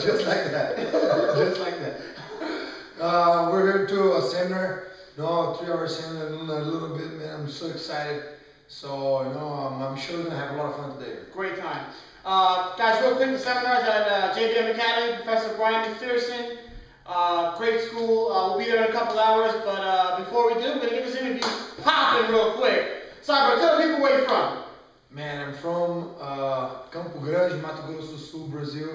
just like that. Just like that. We're here to a seminar. No, 3-hour seminar, a little bit, man. I'm so excited. So, I'm sure we're going to have a lot of fun today. Great time. Guys, real quick, the seminars at JBM Academy, Professor Brian McPherson. Great school. We'll be there in a couple hours, but before we do, we're going to get this interview popping real quick. Cyborg, tell the people where you're from. Man, I'm from Campo Grande, Mato Grosso do Sul, Brazil.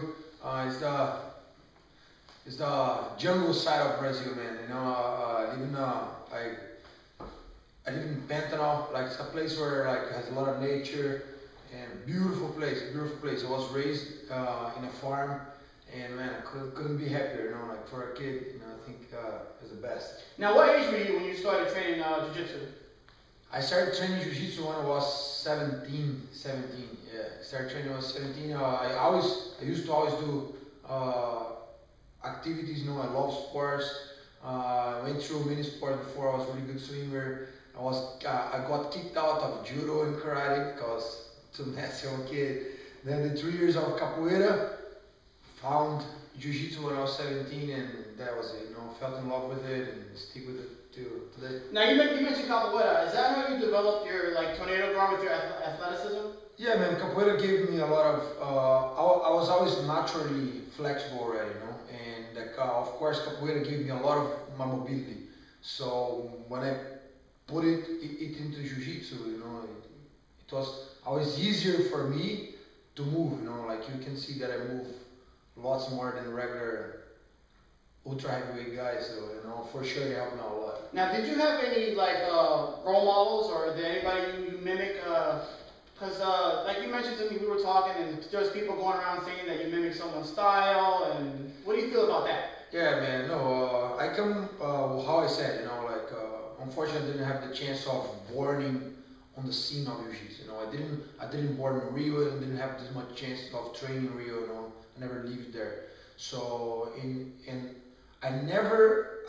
It's the jungle side of Brazil, man. I live in Pantanal. Like, it's a place where has a lot of nature and beautiful place. I was raised in a farm, and man, I couldn't be happier. For a kid, I think it's the best. Now, what age were you when you started training jiu-jitsu? I started training jiu-jitsu when I was 17. Yeah, I started training when I was 17. I used to always do activities. I love sports. I went through many sports before. I was a really good swimmer. I got kicked out of judo and karate because too messy of a kid. Then the 3 years of capoeira. Found jiu-jitsu when I was 17, and that was it. Fell in love with it and stick with it till today. Now you mentioned capoeira. Is that how you developed your tornado guard with your athleticism? Yeah, man. Capoeira gave me a lot of. I was always naturally flexible already, and of course capoeira gave me a lot of my mobility. So when I put it into jiu-jitsu, it was always easier for me to move. You can see that I move lots more than regular ultra heavyweight guys, so for sure they helped me out a lot. Now, did you have any role models, or did anybody you mimic? Because like you mentioned to me, we were talking, and there's people going around saying that you mimic someone's style. And what do you feel about that? Yeah, man. No, I come how I said, unfortunately, I didn't have the chance of born on the scene of jiu-jitsu. I didn't born in Rio, and didn't have this much chance of training in Rio. I never lived there. So I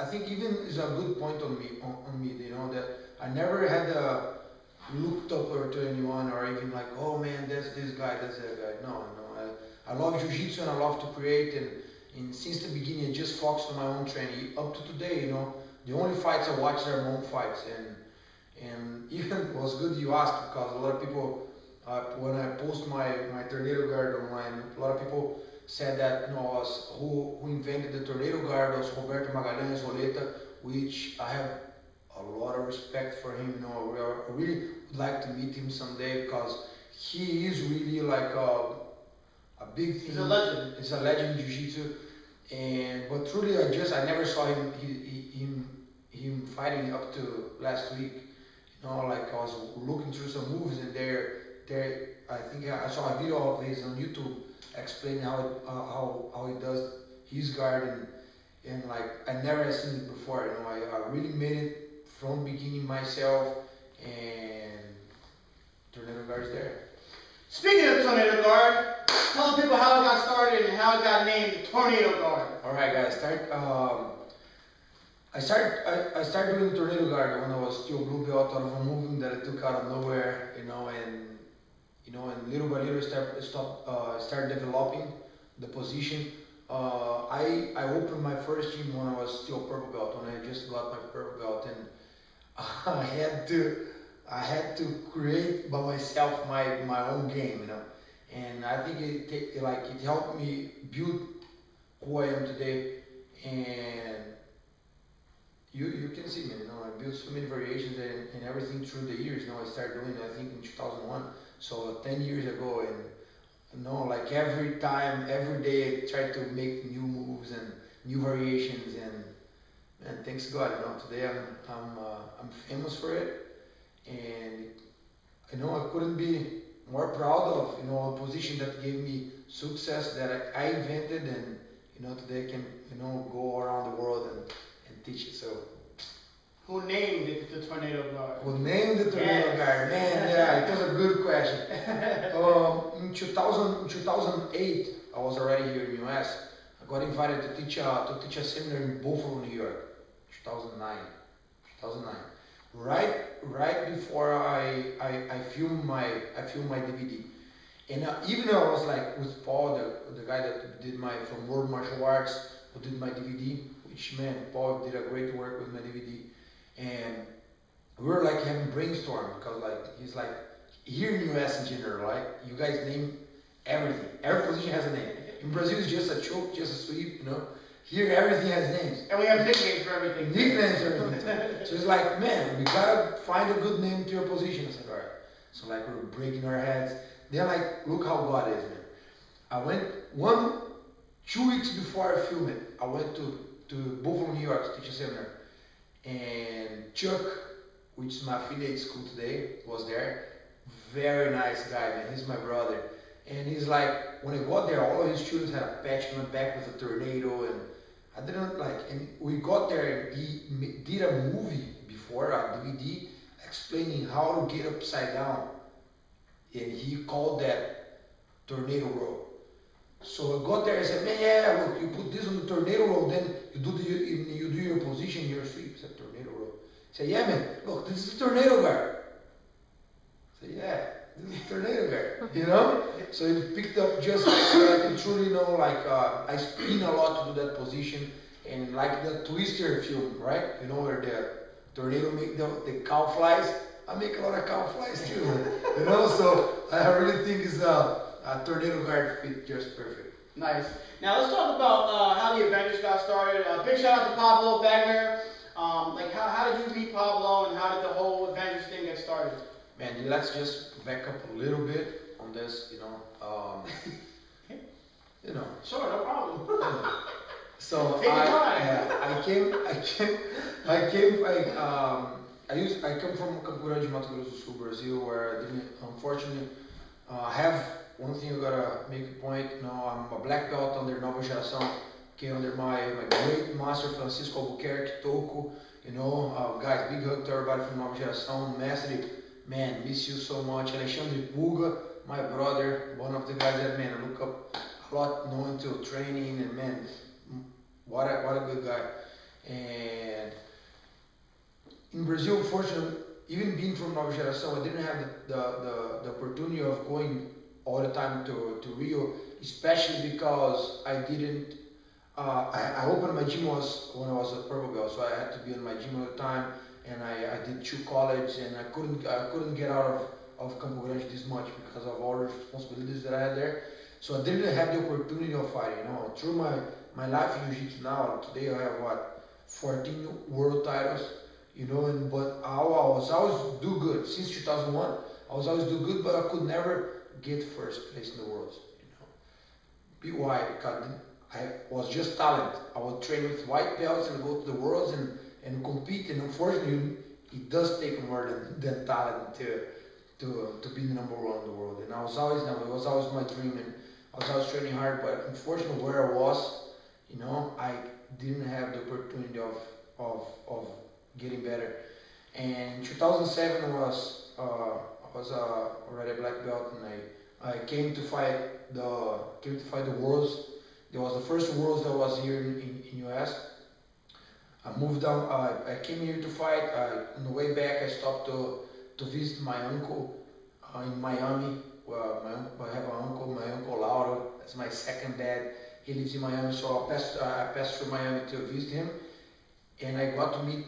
think even is a good point on me, that I never had looked up to anyone or even oh man, that's this guy, that's that guy. No, I love jiu-jitsu and I love to create, and since the beginning I just focused on my own training. Up to today, the only fights I watch are my own fights, and even it was good you asked, because a lot of people, when I post my tornado guard online, a lot of people said that who invented the tornado guard was Roberto Magalhães Roleta, which I have a lot of respect for him. I really would like to meet him someday, because he is really a big thing. He's a legend. He's a legend in jiu-jitsu, but truly I never saw him fighting up to last week. I was looking through some moves, and I think I saw a video of his on YouTube explaining how he does his guard, and I never had seen it before. I really made it from beginning myself, and tornado guard's there. Speaking of tornado guard, tell the people how it got started and how it got named the tornado guard. All right, guys. I started doing tornado guard when I was still blue belt out of a movement that I took out of nowhere, and little by little start developing the position. I opened my first gym when I was still purple belt, when I just got my purple belt, and I had to create by myself my own game, and I think it helped me build who I am today. And you can see me, I built so many variations and everything through the years. I started doing it, I think, in 2001, so 10 years ago, and every time, every day, I try to make new moves and new variations, and thanks God, today I'm famous for it, and I couldn't be more proud of a position that gave me success that I invented, and today I can go around the world and teach it. So who named it the tornado guard? Who named the tornado guard? Man, yeah, it was a good question. In 2008, I was already here in the US. I got invited to teach a seminar in Buffalo, New York, 2009. Right before I filmed my DVD, And even though I was like with Paul, the guy that did from World Martial Arts, who did my DVD, which man, Paul did a great work with my DVD. And we were like having brainstorm because like, he's like, here in US in general, like you guys name everything. Every position has a name. In Brazil it's just a choke, just a sweep, you know. Here everything has names. And we have nicknames for everything. Nicknames for everything. So it's like, man, we gotta find a good name to your position. I said, alright. So like we're breaking our heads. Then like, look how God is, man. I went 2 weeks before I filmed it, I went to Buffalo, New York to teach a seminar. And Chuck, which is my affiliate school today, was there. Very nice guy, man. He's my brother. And he's like, when I got there, all of his students had a patch on my back with a tornado, and I didn't like, and we got there and he did a movie before, a DVD, explaining how to get upside down. And he called that tornado roll. So I got there and said, man, yeah, look, you put this on the tornado roll, then you do your position, your sweep. I said, tornado roll. He said, yeah, man, look, this is a tornado guard. I said, yeah, this is a tornado guard, you know? So he picked up just like I can truly know, like I spin a lot to do that position, and like the Twister film, right? You know where the tornado make the cow flies. I make a lot of cow flies too, you know. So I really think it's a tornado guard fit just perfect. Nice. Now let's talk about how the Avengers got started. Big shout out to Pablo Wagner. Like how did you meet Pablo, and how did the whole Avengers thing get started? Man, let's just back up a little bit on this, you know. You know. Sure, no problem. So I come from Campo Grande, Mato Grosso do Sul, Brazil, where I didn't, unfortunately, have one thing I gotta make a point. You know, I'm a black belt under Nova Geração, came under my great master Francisco Albuquerque, Toco. You know, guys, big hug to everybody from Nova Geração. Mestre, man, miss you so much. Alexandre Puga, my brother, one of the guys that, man, I look up a lot, know into training, and man, what a good guy. And in Brazil, unfortunately, even being from Nova Geração, I didn't have the opportunity of going all the time to Rio, especially because I didn't, I opened my gym when I was a purple belt, so I had to be in my gym all the time, and I did 2 colleges, and I couldn't get out of Campo Grande this much because of all the responsibilities that I had there. So I didn't have the opportunity of fighting, you know. Through my life in jiu-jitsu now, today I have 14 world titles, you know, but I was always do good. Since 2001, I was always do good, but I could never get first place in the world, you know. Why? Because I was just talent. I would train with white belts and go to the worlds and compete, and unfortunately, it does take more than talent to be the number 1 in the world. And it was always my dream, and I was always training hard, but unfortunately where I was, you know, I didn't have the opportunity of getting better. And in 2007 I was already a black belt, and I came to fight the worlds. There was the first worlds that was here in US. I moved down. I came here to fight. On the way back, I stopped to visit my uncle in Miami. I have an uncle, my uncle Lauro. That's my second dad. He lives in Miami, so I passed through Miami to visit him, and I got to meet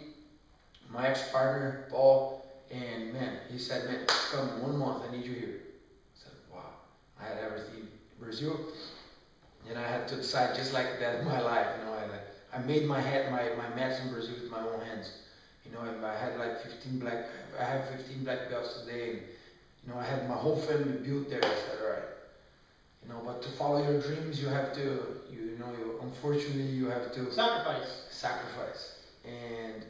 my ex-partner Paul. And man, he said, "Man, come 1 month. I need you here." I said, "Wow." I had everything in Brazil, and I had to decide just like that in my life. You know, I made my mats in Brazil with my own hands. You know, and I had like 15 black. I have 15 black belts today, and you know, I had my whole family built there. I said, all right, you know, but to follow your dreams, you have to, unfortunately, you have to sacrifice. And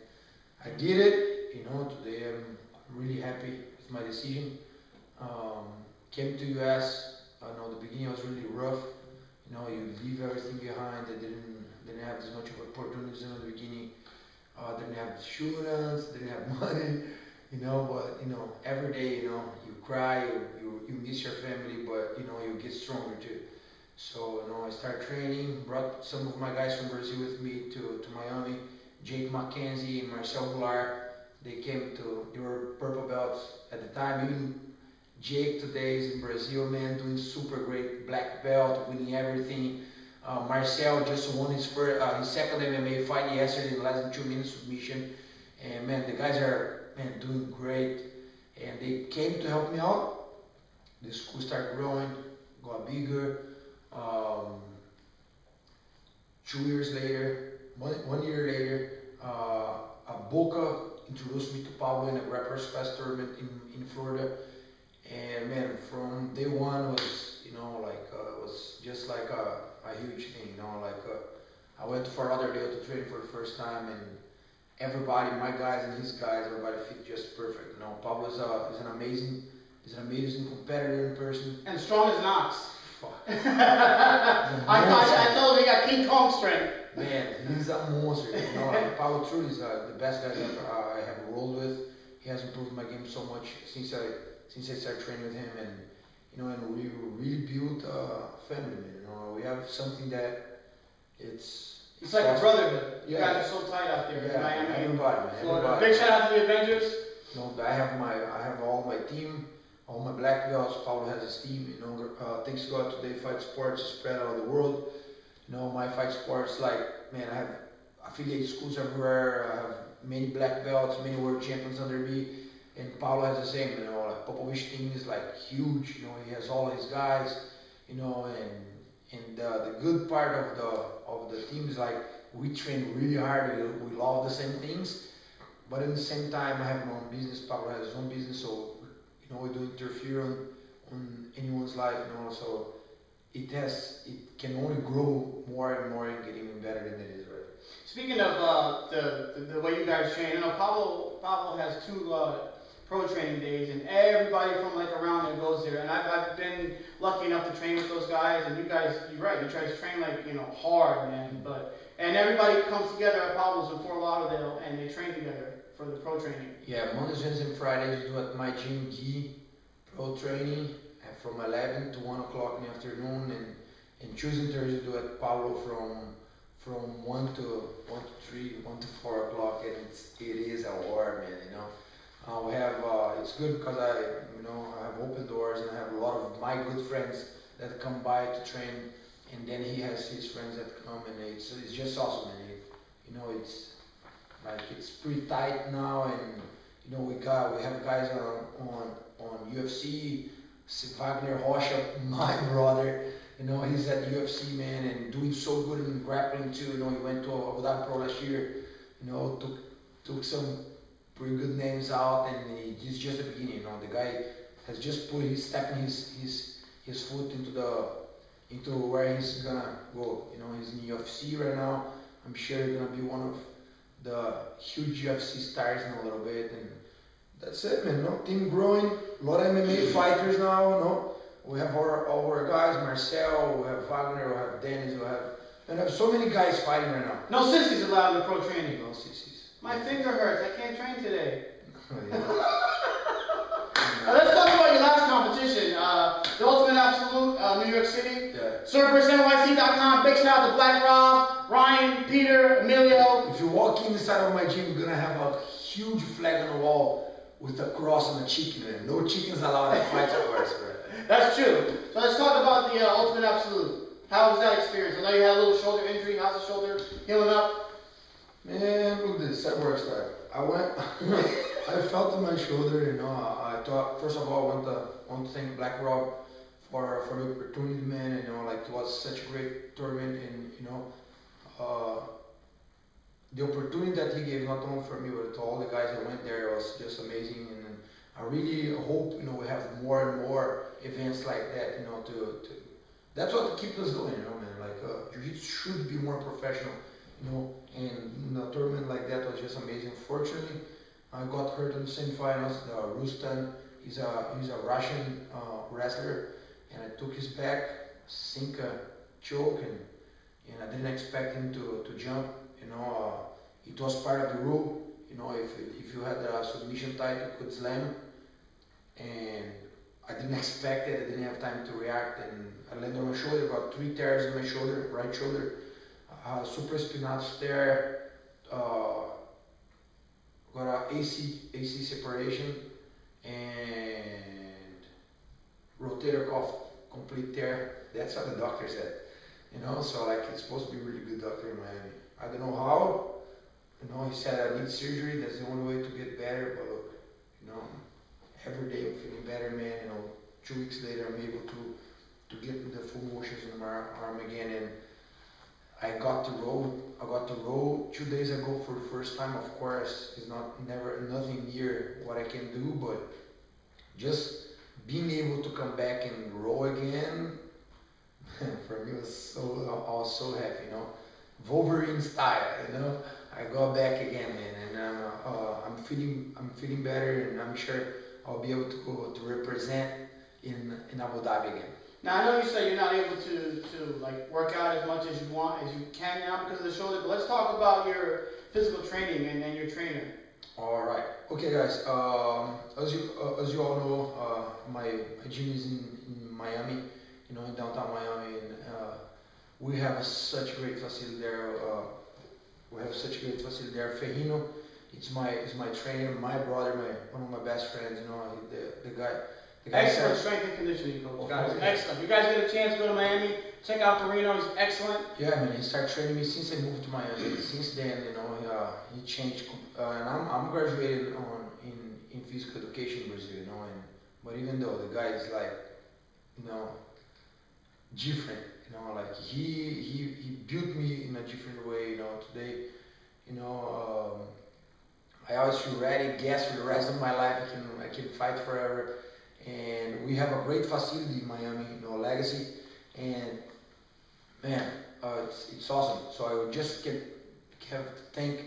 I did it. You know, today I'm really happy with my decision. Came to US. I know the beginning was really rough. You know, you leave everything behind. I didn't have as much of opportunities in the beginning. Didn't have insurance, didn't have money, you know, but, you know, every day, you know, you cry, you miss your family, but, you know, you get stronger too. So, you know, I started training, brought some of my guys from Brazil with me to Miami, Jake McKenzie and Marcel Goulart. They were purple belts at the time. Jake today is in Brazil, man, doing super great, black belt, winning everything. Marcel just won his second MMA fight yesterday in less than 2 minutes submission. And man, the guys are doing great. And they came to help me out. The school started growing, got bigger. 2 years later, one year later, Boca introduced me to Pablo in a Rappers Fest tournament in Florida. And man, from day one was, it was just like a huge thing, I went to Fort Lauderdale to train for the first time, and everybody, my guys and his guys, everybody fit just perfect. Pablo is an amazing competitor in person. And strong as an ox. I told him he got King Kong strength. Man, he's a monster. Pablo truly is the best guy I have rolled with. He has improved my game so much since I started training with him, and and we really built a family, man. We have something that it's like awesome. A brotherhood. You yeah. guys are so tight out there in Miami. Everybody, man. Everybody. Big shout out to the Avengers. I have all my team, all my black belts. Paulo has his team. Thanks to God today, Fight Sports is spread out of the world. My Fight Sports, I have affiliate schools everywhere. I have many black belts, many world champions under me. And Paulo has the same, Popovich team is huge, he has all his guys, and the good part of the team is we train really hard, we love the same things, but at the same time I have my own business, Paulo has his own business, so we don't interfere on anyone's life, so it can only grow more and more and get even better than it is, right? Speaking of the way you guys train, Pablo has 2 pro training days, and everybody from around there goes there, and I've been lucky enough to train with those guys, and you guys, you're right, you try to train hard, man, and everybody comes together at Pablo's in Fort Lauderdale, and they train together for the pro training. Yeah, Mondays, Wednesdays, and Fridays we do at my gym, pro training, from 11 to 1 o'clock in the afternoon, and Tuesday and Thursday we do at Pablo from 1 to 3, 1 to 4 o'clock, and it is a war, man, we have, it's good because I have open doors, and I have a lot of my good friends that come by to train, and then he has his friends that come, and it's just awesome, and it's pretty tight now, and we have guys on UFC, Wagner Rocha, my brother, he's at UFC, man, and doing so good in grappling too, he went to Abu Dhabi Pro last year, took some pretty good names out, and he's just the beginning. The guy has just stepping his foot into where he's gonna go. He's in UFC right now. I'm sure he's gonna be one of the huge UFC stars in a little bit, and that's it, man. Team growing, a lot of MMA fighters now. We have all our guys, Marcel, we have Wagner, we have Dennis, we have so many guys fighting right now. No sissies allowed in the pro training. No sissies. My finger hurts. I can't train today. Let's talk about your last competition. The Ultimate Absolute, New York City. Yeah. ServersNYC.com. Big shout out to Black Rob, Ryan, Peter, Emilio. If you walk inside of my gym, you're going to have a huge flag on the wall with a cross and a chicken in it. No chickens allowed at Fight Sports, bro. That's true. So let's talk about the Ultimate Absolute. How was that experience? I know you had a little shoulder injury. How's the shoulder healing up? Man, look at this, Cyborg style. I felt in my shoulder, I thought, first of all, I want to thank Black Rob for the opportunity, man, it was such a great tournament, and, the opportunity that he gave, not only for me, but to all the guys that went there, was just amazing, and I really hope, we have more and more events like that, that's what keeps us going, man, jiu-jitsu should be more professional, and a tournament like that was just amazing. Fortunately, I got hurt in the semifinals. Rustan, he's a Russian wrestler, and I took his back, sink a choke, and I didn't expect him to jump. It was part of the rule. If you had a submission tight, you could slam, and I didn't expect it. I didn't have time to react, and I landed on my shoulder. Got 3 tears in my shoulder, right shoulder. Super spinatus there, got a AC separation, and rotator cuff complete tear. That's what the doctor said. You know, so like it's supposed to be a really good doctor in Miami. I don't know how. You know, he said I need surgery. That's the only way to get better. But look, you know, every day I'm feeling better, man. You know, 2 weeks later I'm able to get the full motions in my arm again, and I got to roll 2 days ago for the first time. Of course, it's nothing near what I can do, but just being able to come back and roll again, for me I was so happy, you know, Wolverine style, you know. I got back again, man, and I'm feeling better, and I'm sure I'll be able to represent in Abu Dhabi again. Now I know you say you're not able to like work out as much as you can now because of the shoulder, but let's talk about your physical training and your trainer. All right. Okay, guys. As you all know, my gym is in Miami, you know, in downtown Miami, and we have such a great facility there. Ferrino, it's my trainer, my brother, one of my best friends. You know, the guy. Excellent strength and conditioning coach, guys. Excellent. You guys get a chance to go to Miami, check out Ferrino. He's excellent. Yeah, man. He started training me since I moved to Miami. Since then, you know, he changed. And I'm graduated in physical education in Brazil, you know. But even though the guy is like, you know, different, you know, like he built me in a different way, you know. Today, you know, I always feel ready, gas for the rest of my life. I can fight forever. And we have a great facility in Miami, you know, Legacy, and man, it's awesome. So I would just have to thank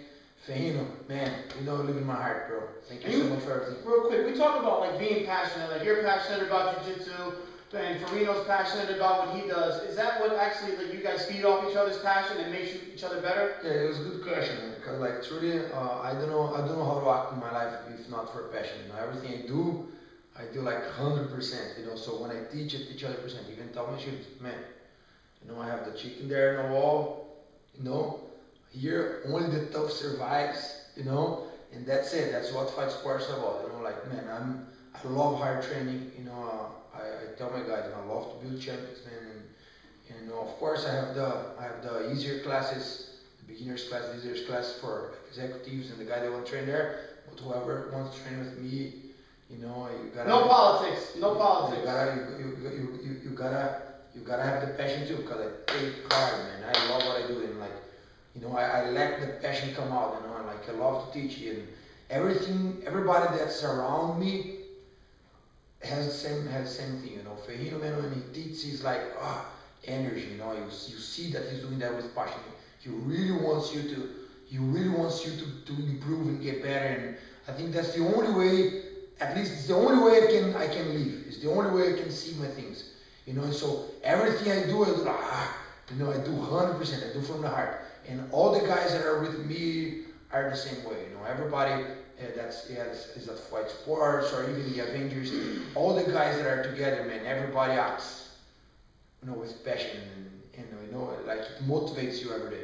Ferrino, man. You know, live in my heart, bro. Thank you so much for everything. Real quick, we talk about like being passionate. Like you're passionate about jiu-jitsu, and Ferrino's passionate about what he does. Is that what actually like you guys feed off each other's passion and makes each other better? Yeah, it was a good question, man. Because like truly, I don't know how to act in my life if not for passion. You know, everything I do like 100%, you know, so when I teach 100%. Even tell my students, man, you know, I have the chicken there on the wall, you know, here only the tough survives, you know, and that's it. That's what fight sports are about, you know, like, man, I love hard training, you know, I tell my guys, I love to build champions, man, and you know, of course I have the easier classes, the beginners class, the easier class for executives and the guy that want to train there, but whoever wants to train with me, you know, you gotta. No politics. No politics. You gotta have the passion too, because I take hard, man. I love what I do, and like, you know, I let the passion come out. You know, and like I love to teach, and everybody that's around me has the same thing. You know, Ferrino, man, when he teaches, he's like energy. You know, you see that he's doing that with passion. He really wants you to improve and get better, and I think that's the only way. At least it's the only way I can live. It's the only way I can see my things. You know, and so everything I do you know, I do 100%. I do from the heart. And all the guys that are with me are the same way. You know, everybody is at Fight Sports or even the Avengers. All the guys that are together, man, everybody acts, you know, with passion and you know, like it motivates you every day.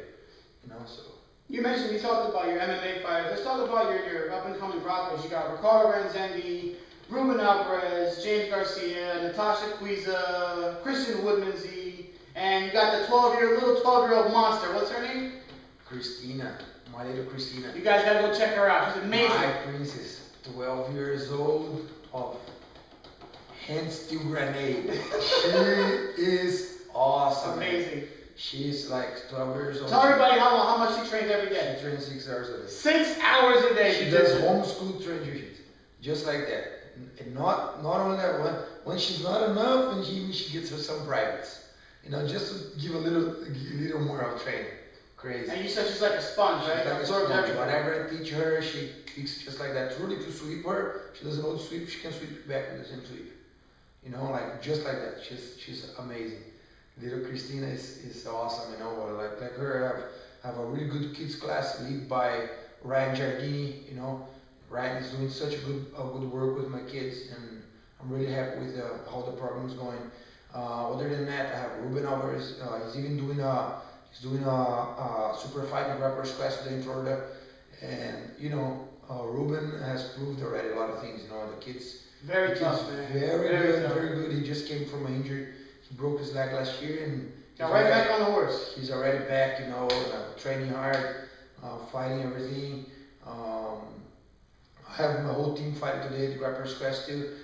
You know, so. You talked about your MMA fighters. Let's talk about your up-and-coming prospects. You got Ricardo Ranzendi, Ruben Alvarez, James Garcia, Natasha Cuiza, Christian Woodmansey, and you got the little 12-year-old monster. What's her name? Christina. My little Christina. You guys gotta go check her out. She's amazing. My princess, 12 years old, of hand steel grenade. She is awesome. Amazing. She's like 12 years old. Tell everybody how much she trains every day. She trains 6 hours a day. 6 hours a day. She does homeschool training, just like that. And not only that, when she's not enough, and she gets her some privates. You know, just to give a little more of training. Crazy. And you said she's like a sponge, right? She's like a sponge. Whatever I teach her, she speaks just like that. Truly, to sweep her, she doesn't know to sweep. She can sweep back with the same sweep. You know, like just like that. She's amazing. Little Christina is awesome, you know. Like her, I have a really good kids class led by Ryan Giardini. You know, Ryan is doing such a good work with my kids, and I'm really happy with how the program's going. Other than that, I have Ruben Alvarez. He's doing a super fight and rappers class today in Florida, and you know, Ruben has proved already a lot of things. You know, the kid's very tough, man. Very good, very good. He just came from an injury. He broke his leg last year and got right back on the horse. He's already back, you know, training hard, fighting everything. I have my whole team fighting today, the Grapplers Quest too.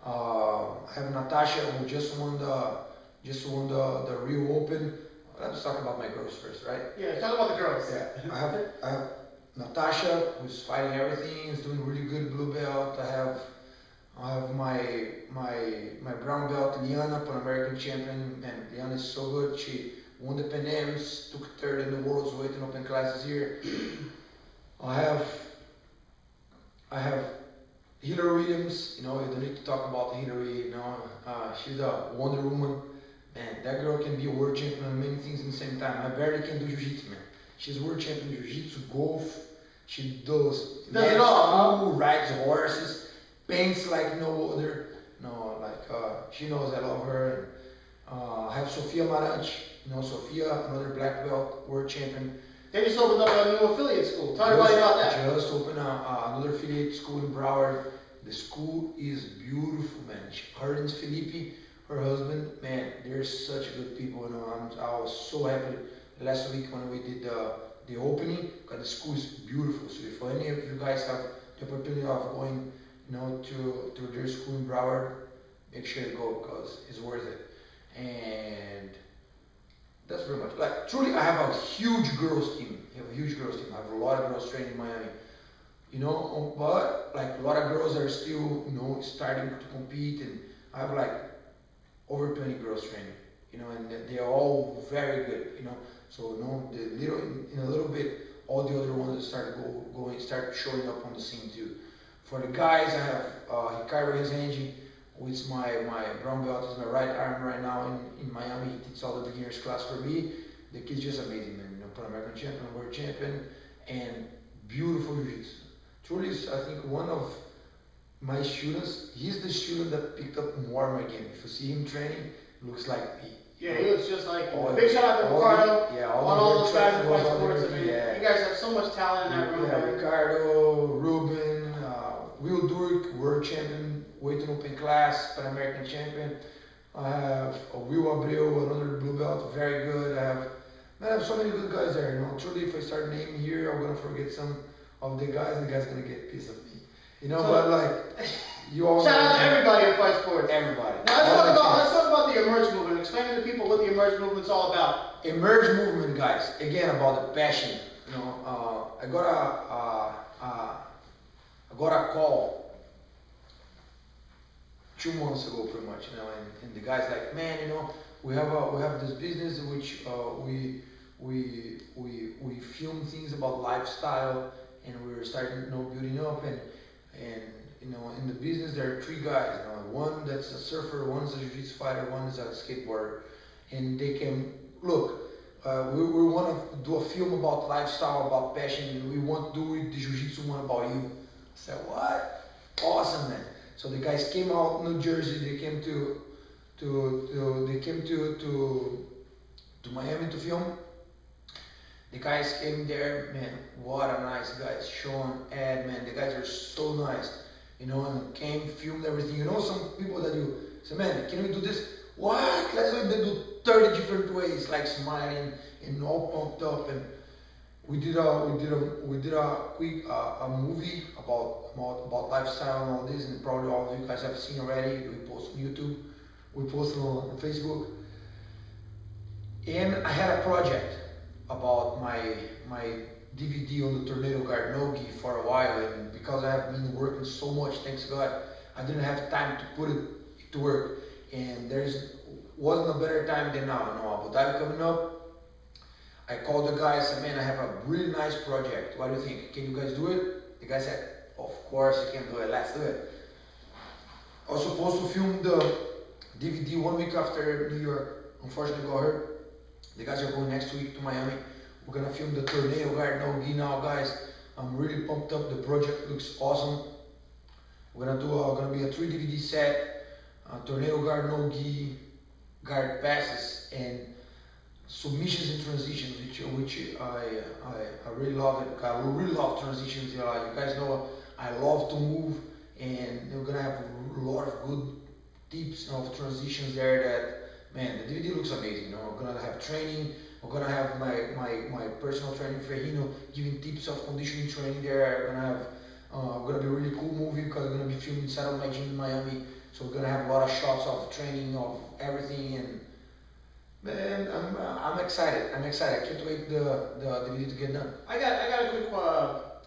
I have Natasha who just won the Rio Open. Let's talk about my girls first, right? Yeah, talk about the girls. Yeah, I have Natasha who's fighting everything, is doing really good, blue belt. I have my brown belt, Liana, Pan American champion, and Liana is so good. She won the Pan Ams, took third in the world's weight and open classes here. I have Hillary Williams. You know, you don't need to talk about Hillary. You know, she's a Wonder Woman. Man, that girl can be a world champion on many things at the same time. I barely can do jiu-jitsu, man. She's world champion in jiu-jitsu, golf. She does it all, rides horses, paints like no other. No, like she knows I love her. And, I have Sofia Marante. You know, Sofia, another black belt, world champion. They just opened up a new affiliate school. Tell everybody about that. Just opened another affiliate school in Broward. The school is beautiful, man. Her and Felipe, her husband, man, they're such good people. You know, I was so happy last week when we did the opening, because the school is beautiful. So if any of you guys have the opportunity of going, you know, to their school in Broward, make sure you go because it's worth it. And that's pretty much, like, truly I have a huge girls team. I have a huge girls team. I have a lot of girls training in Miami. You know, but like a lot of girls are still, you know, starting to compete, and I have like over 20 girls training, you know, and they're all very good, you know. So, you know, in a little bit, all the other ones start showing up on the scene too. For the guys, I have Ricardo Rezende, who is my brown belt, is my right arm right now in Miami. He teaches all the beginners class for me. The kid's just amazing, man. You know, Pan American champion, world champion, and beautiful jiu-jitsu. Truly, I think one of my students, he's the student that picked up more my game. If you see him training, looks like me. Yeah, he looks just like you. Big shout out to Ricardo. Yeah, all those guys in Fight Sports. I mean, you guys have so much talent in that room. Yeah, Ricardo, Ruben, Will Durk, world champion, weight and open class, Pan American champion. I have Will Abreu, another blue belt, very good. I have so many good guys there. You know, truly, if I start naming here, I'm gonna forget some of the guys. The guy's gonna get pissed at me. You know, so, but like, you all shout out to everybody in Fight Sports. Everybody. Now let's talk about the Emerge movement. Explain to the people what the Emerge movement's all about. Emerge movement, guys. Again, about the passion. You know, I got a call 2 months ago, pretty much. You know, and the guy's like, man, you know, we have this business in which we film things about lifestyle, and we're starting, you know, building up, and you know, in the business there are 3 guys. You know, one that's a surfer, one is a jiu-jitsu fighter, one is a skateboarder, and they can look. We want to do a film about lifestyle, about passion. We want to do the jiu-jitsu one about you. I said, what? Awesome, man. So the guys came out New Jersey. They came to Miami to film. The guys came there, man. What a nice guys. Sean, Ed, man. The guys are so nice, you know. And came, filmed everything. You know, some people that you say, man, can we do this? What? Let's do 30 different ways, like smiling and all pumped up. And we did a quick movie about lifestyle and all this, and probably all of you guys have seen already. We post on YouTube, we post on Facebook. And I had a project about my DVD on the tornado guard no-gi for a while, and because I have been working so much, thanks God, I didn't have time to put it to work. And wasn't a better time than now. You know, Abu Dhabi coming up. I called the guys, said, man, I have a really nice project. What do you think? Can you guys do it? The guy said, of course you can do it. Let's do it. I was supposed to film the DVD 1 week after New York. Unfortunately, got hurt. The guys are going next week to Miami. We're gonna film the tornado guard no-gi now, guys. I'm really pumped up. The project looks awesome. We're gonna be a 3 DVD set. Tornado guard no-gi, guard passes, and submissions and transitions, which I really love it. I really love transitions. You guys know I love to move, and we're gonna have a lot of good tips of transitions there. That man, the DVD looks amazing. We're gonna have training. We're gonna have my personal training Ferrino giving tips of conditioning training there. We're gonna have gonna be a really cool movie because we're gonna be filming inside of my gym in Miami. So we're gonna have a lot of shots of training of everything, and man, I'm excited. I'm excited. I can't wait the video to get done. I got a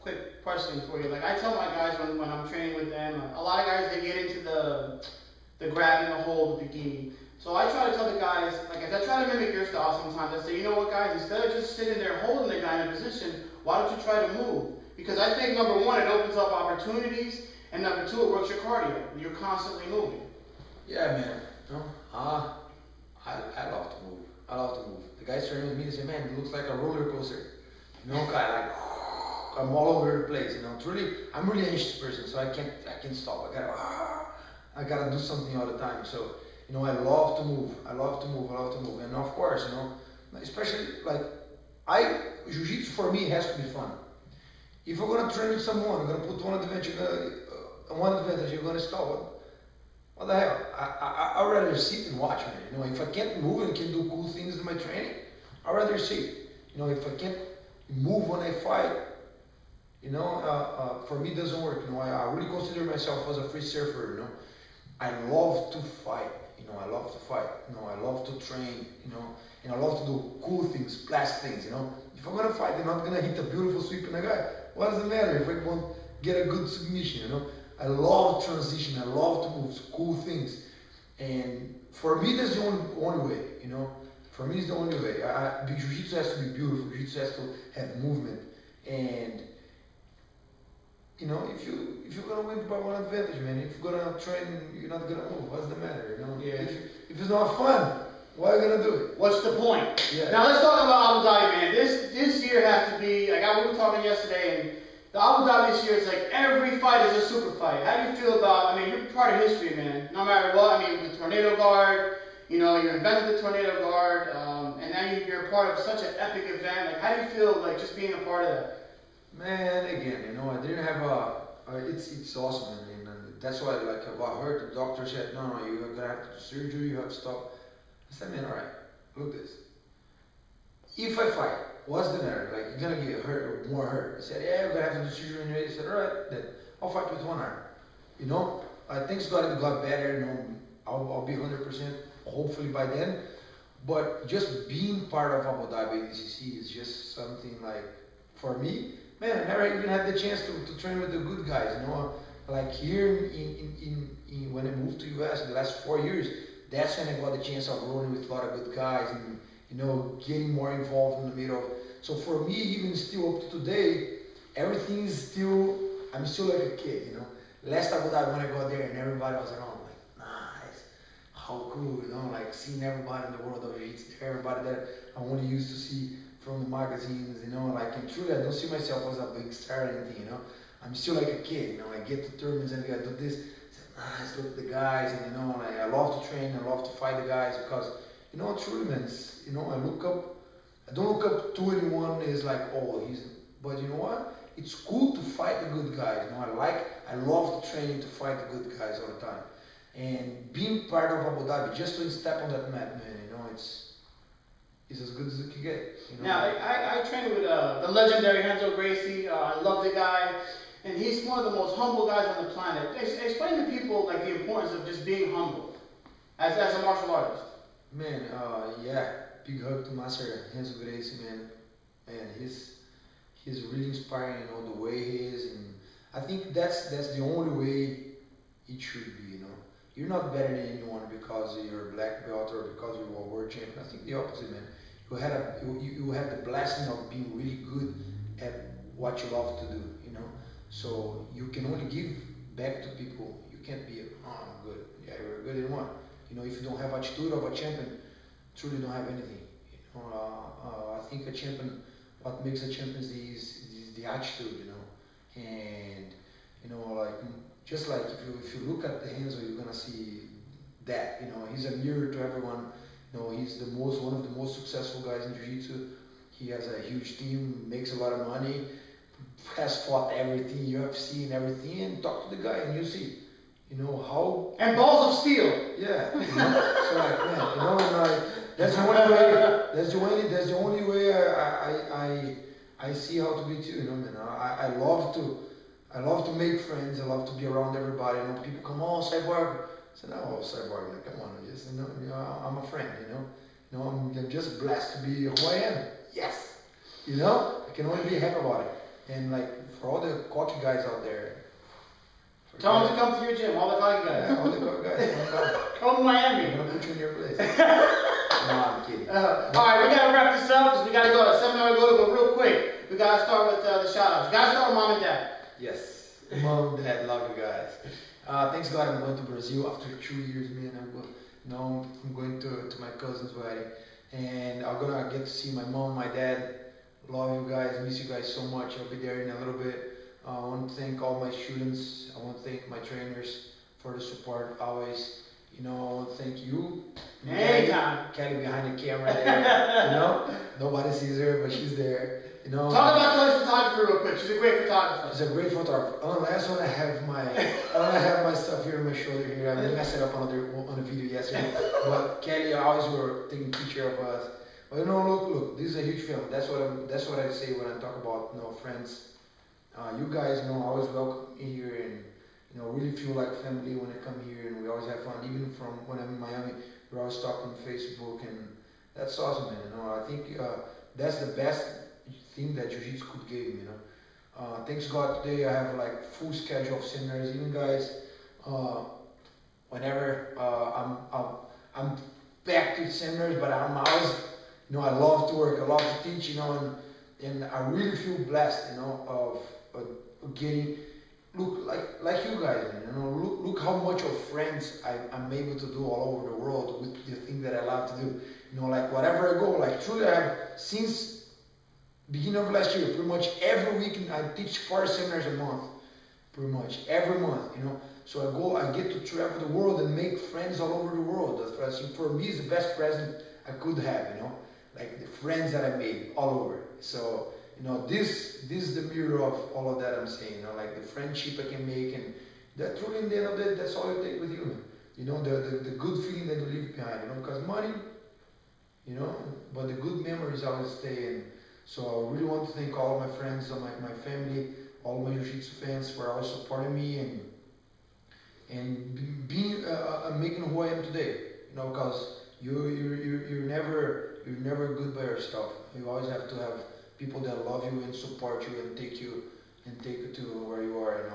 quick question for you. Like I tell my guys when I'm training with them, a lot of guys they get into the grabbing the hold bikini. So I try to tell the guys, like if I try to mimic your style sometimes, I say, you know what guys, instead of just sitting there holding the guy in a position, why don't you try to move? Because I think number one, it opens up opportunities, and number two, it works your cardio. You're constantly moving. Yeah, man. I love to move. I love to move. The guys training with me, they say, man, it looks like a roller coaster. Like I'm all over the place. It's really, I'm a really anxious person, so I can't stop. I gotta do something all the time. So, I love to move. I love to move. And of course, especially like jiu-jitsu for me has to be fun. If you're gonna train with someone, you're gonna put one advantage, you're gonna stop. What the hell? I'd rather sit and watch, man. If I can't move and can do cool things in my training, I'd rather sit. If I can't move when I fight, for me it doesn't work. I really consider myself as a free surfer. I love to fight. I love to fight. I love to train. And I love to do cool things, blast things. If I'm gonna fight, I'm not gonna hit a beautiful sweep in a guy. What does it matter if I won't get a good submission? I love transition. I love to move cool things. And for me, that's the only way. For me, it's the only way. Jiu-jitsu has to be beautiful. Jiu-jitsu has to have movement. And if you're gonna win by one advantage, man, if you're gonna train, you're not gonna move. What's the matter? Yeah. If it's not fun, why are you gonna do it? What's the point? Yeah. Now let's talk about Abu Dhabi, man. This year has to be like we were talking yesterday, and the Abu Dhabi this year is like every fight is a super fight. How do you feel about? You're part of history, man. No matter what. The tornado guard. You invented the tornado guard, and now you're a part of such an epic event. Like, how do you feel like just being a part of that? Man, again, I didn't have it's awesome, and that's why, like, I got hurt. The doctor said, no, you're gonna have to do surgery. You have to stop. I said, man, all right, look this. If I fight, what's the matter? Like, you're gonna get hurt, more hurt. He said, yeah, you're gonna have to do surgery anyway. He said, all right, then I'll fight with one arm. Things got better. I'll be 100% hopefully by then. But just being part of Abu Dhabi ADCC is just something like, for me, man, I never even had the chance to train with the good guys. Like here in when I moved to US in the last 4 years, that's when I got the chance of rolling with a lot of good guys and getting more involved in the middle. So for me, even still up to today, everything is still, I'm still like a kid. Last Abu Dhabi when I got there and everybody was around, like, nice, how cool, like seeing everybody in the world of jiu-jitsu, everybody that I only used to see from the magazines, like, and truly I don't see myself as a big star or anything, I'm still like a kid, I get to tournaments and I do this, nice, look at the guys, and like, I love to train, I love to fight the guys because, truly, man, I don't look up to anyone as like, oh, but you know what? It's cool to fight the good guys. I love the training to fight the good guys all the time. And being part of Abu Dhabi, just to step on that mat, man, it's as good as it can get. Now, I trained with the legendary Renzo Gracie. I love the guy. And he's one of the most humble guys on the planet. Explain to people like the importance of just being humble as a martial artist. Man, yeah, big hug to Master Renzo Gracie, man. Man, he's really inspiring, the way he is, and I think that's the only way it should be. You're not better than anyone because you're a black belt or because you're a world champion. I think the opposite, man. You have the blessing of being really good at what you love to do. So you can only give back to people. You can't be, I'm good. Yeah, you're good in what? If you don't have attitude of a champion, truly don't have anything. I think a champion, what makes a champion is the attitude, and like just like if you look at the Renzo, you're gonna see that. He's a mirror to everyone. He's one of the most successful guys in jiu-jitsu. He has a huge team, makes a lot of money, has fought everything, UFC and everything, and talk to the guy, and you see, how. And balls of steel. Yeah. So like, man, and like that's the only way. That's the only way I see how to be too. Man. I love to make friends. I love to be around everybody. People come on, Cyborg. I said, no, Cyborg, man, come on, just I'm a friend. I'm just blessed to be who I am. Yes. I can only be happy about it. And like for all the cocky guys out there. Tell them to come to your gym, all the cocky guys. Yeah, all the cocky guys. Come to Miami. I'm gonna put you in your place. No, I'm kidding. Alright, we gotta wrap this up because we gotta go to seminar. But real quick, we gotta start with the shout outs. We gotta start with mom and dad. Yes. Mom, dad, love you guys. Thanks God I'm going to Brazil after 2 years, man. I'm going to my cousin's wedding. And I'm gonna get to see my mom, my dad. Love you guys, miss you guys so much. I'll be there in a little bit. I want to thank all my students. I want to thank my trainers for the support always. I want to thank you. Anytime. Kelly behind the camera there. Nobody sees her, but she's there. Talk about Kelly's photography real quick. She's a great photographer. She's a great photographer. Unless when I have my stuff here on my shoulder here. I didn't mess it up on the video yesterday. But Kelly always were taking picture of us. But look, this is a huge film. That's what I say when I talk about friends. You guys, always welcome me here and really feel like family when I come here, and we always have fun. Even from when I'm in Miami, we're always talking on Facebook, and that's awesome, man. I think that's the best thing that Jiu-Jitsu could give me. Thanks God today I have like full schedule of seminars. Even guys, whenever I'm back to seminars, but I'm always. I love to work, I love to teach, and I really feel blessed, of getting, look, like you guys, man, look how much of friends I'm able to do all over the world with the thing that I love to do, like wherever I go, like truly I have, since beginning of last year, pretty much every week I teach 4 seminars a month, pretty much, every month, so I get to travel the world and make friends all over the world. That's for me is the best present I could have, like the friends that I made all over. So, this is the mirror of all of that I'm saying, like the friendship I can make, and that truly in the end of the day, that's all you take with you, man. The good feeling that you leave behind, because money, but the good memories always stay. And so I really want to thank all of my friends, my family, all my Jiu-Jitsu fans for always supporting me and being making who I am today, because you're never good by yourself. You always have to have people that love you and support you and take you to where you are,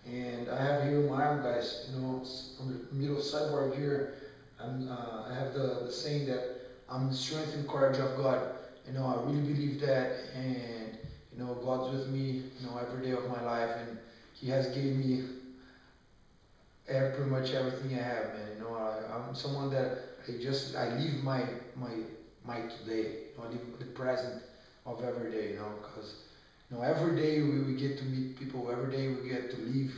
And I have here my arm, guys, on the middle Cyborg here. I have the saying that I'm the strength and courage of God. I really believe that, and God's with me, every day of my life, and He has given me pretty much everything I have, man. I'm someone that I live my today. I live the present of every day, because every day we get to meet people. Every day we get to live,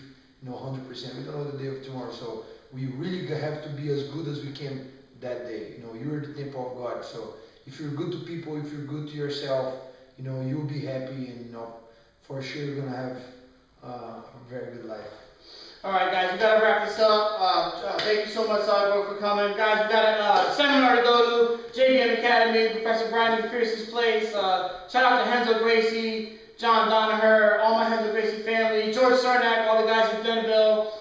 100%. We don't know the day of tomorrow, so we really have to be as good as we can that day. You're the temple of God. So if you're good to people, if you're good to yourself, you'll be happy, and for sure you're gonna have a very good life. Alright guys, we gotta wrap this up. Thank you so much, Cyborg, for coming. Guys, we got a seminar to go to, JBM Academy, Professor Brian McPherson's place. Shout out to Henzo Gracie, John Donaher, all my Henzo Gracie family, George Sarnak, all the guys in Denville,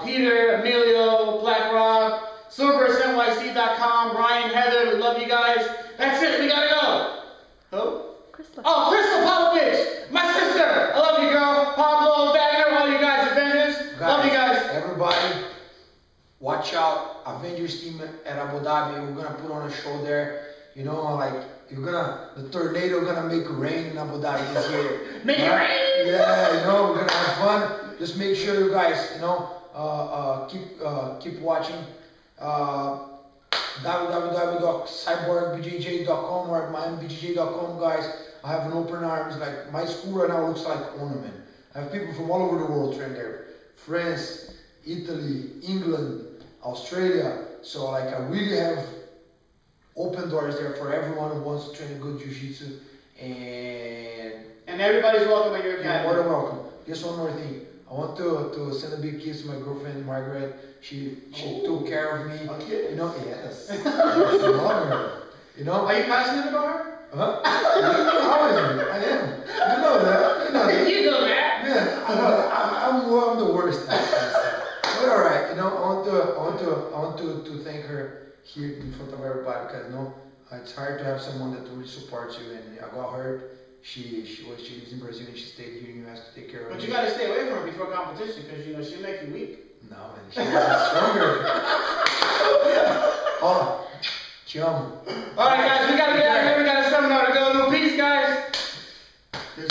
Peter, Emilio, BlackRock, SilverburstNYC.com, Ryan, Heather, we love you guys. That's it, we gotta go. Who? Crystal. Oh, Crystal Popovich, my sister. I love you, girl. Pablo, Wagner, all you guys, Avengers. Love you guys. Everybody, watch out. Avengers team at Abu Dhabi. We're gonna put on a show there. The tornado gonna make rain in Abu Dhabi this year. Make it rain. Yeah, we're gonna have fun. Just make sure you guys, keep watching. www.cyborgbjj.com or miamibjj.com, guys. I have an open arms. Like my school right now looks like ornament. I have people from all over the world train there. France, Italy, England, Australia. So I really have open doors there for everyone who wants to train good jiu-jitsu. And everybody's welcome at your academy. More than welcome. Just one more thing. I want to send a big kiss to my girlfriend Margaret. She took care of me. Okay. You know, yes. I love her. You know. Are you passionate about her? Huh? Always, I am. You know that. You know that. Yeah, I know. I'm the worst. But all right, you know, I want to thank her here in front of everybody because you know it's hard to have someone that really supports you. And I got hurt. She lives in Brazil and she stayed here in the US to take care of me. But you gotta stay away from her before competition because you know she'll make you weak. No man, she's stronger. Oh, te amo. All right, guys.